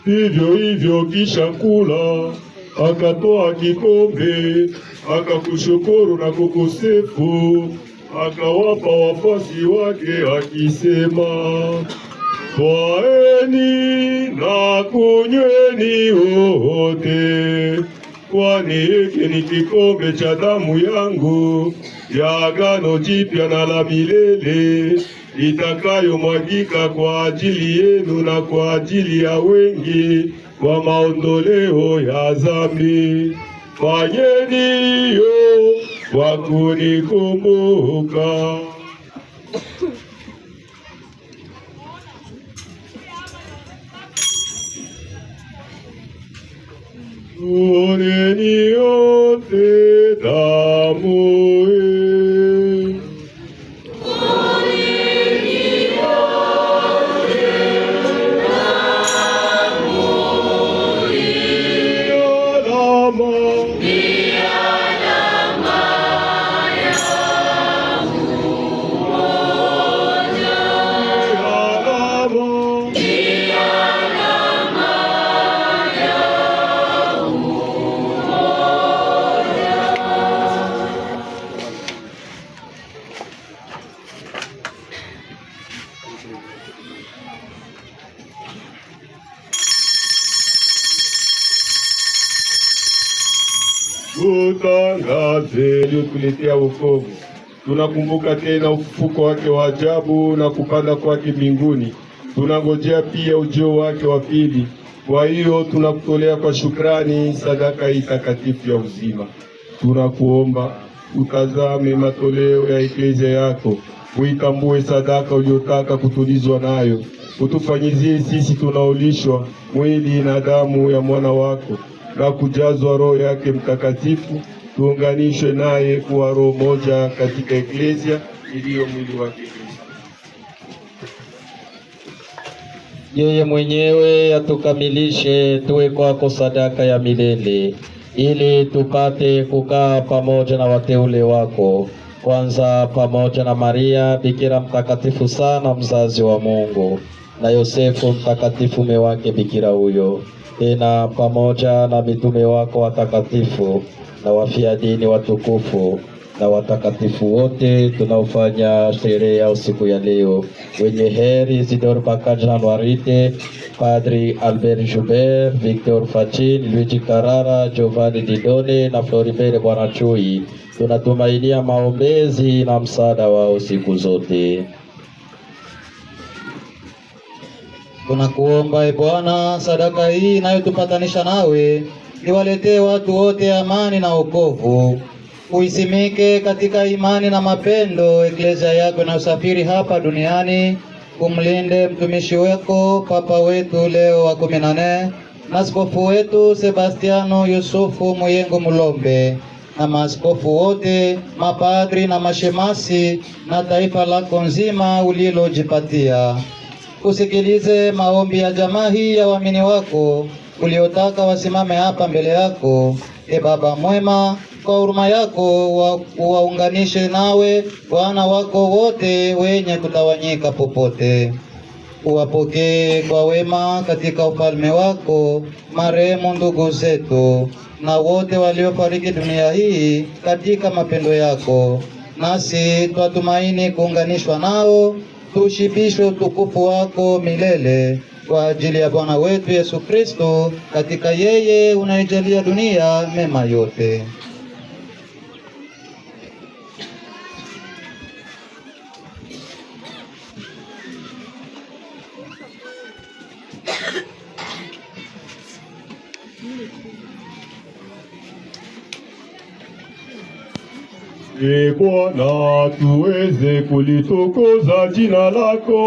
Hivyo hivyo kisha kula, akatoa kikombe, akakushukuru na kukusifu, akawapa wafuasi wake akisema, twaeni na kunyweni wote, kwani hiki ni kikombe cha damu yangu ya agano jipya na la milele, itakayomwagika kwa ajili yenu na kwa ajili ya wengi kwa maondoleo ya dhambi. Fanyeni hiyo kwa kunikumbuka. Oneni yote damu tutangaze aliyotuletea wokovu. Tunakumbuka tena ufufuko wake wa ajabu na kupanda kwake mbinguni. Tunangojea pia ujio wake wa pili. Kwa hiyo tunakutolea kwa shukrani sadaka hii takatifu ya uzima. Tunakuomba utazame matoleo ya eklezia yako, uitambue sadaka uliyotaka kutulizwa nayo, utufanyizie sisi tunaolishwa mwili na damu ya mwana wako na kujazwa Roho yake Mtakatifu, tuunganishwe naye kuwa roho moja katika eklezia iliyo mwili wake Kristo. Yeye mwenyewe atukamilishe tuwe kwako sadaka ya milele, ili tupate kukaa pamoja na wateule wako, kwanza pamoja na Maria bikira mtakatifu sana, mzazi wa Mungu, na Yosefu mtakatifu mume wake bikira huyo, tena pamoja na mitume wako watakatifu na wafia dini watukufu na watakatifu wote tunaofanya sherehe ya siku ya leo, wenye heri Isidore Bakaja Nwarite, Padri Albert Joubert, Victor Fachin, Luigi Carrara, Giovanni Didone na Floribert Bwana Chui. Tunatumainia maombezi na msaada wao siku zote. Tunakuomba Bwana, sadaka hii inayotupatanisha nawe iwaletee watu wote amani na wokovu. Uisimike katika imani na mapendo eklezia yako inayosafiri hapa duniani. Kumlinde mtumishi wako Papa wetu Leo wa 14 na askofu wetu Sebastiano Yusufu Muyengo Mulombe na maaskofu wote, mapadri na mashemasi na taifa lako nzima ulilojipatia. Usikilize maombi ya jamaa hii ya waamini wako uliotaka wasimame hapa mbele yako. E Baba mwema, kwa huruma yako waunganishe nawe wana wako wote wenye kutawanyika popote. Uwapokee kwa wema katika ufalme wako marehemu ndugu zetu na wote waliofariki dunia hii katika mapendo yako, nasi twatumaini kuunganishwa nao tushibishwe utukufu wako milele kwa ajili ya Bwana wetu Yesu Kristo. Katika yeye unaijalia dunia mema yote. E Bwana, tuweze kulitukuza jina lako.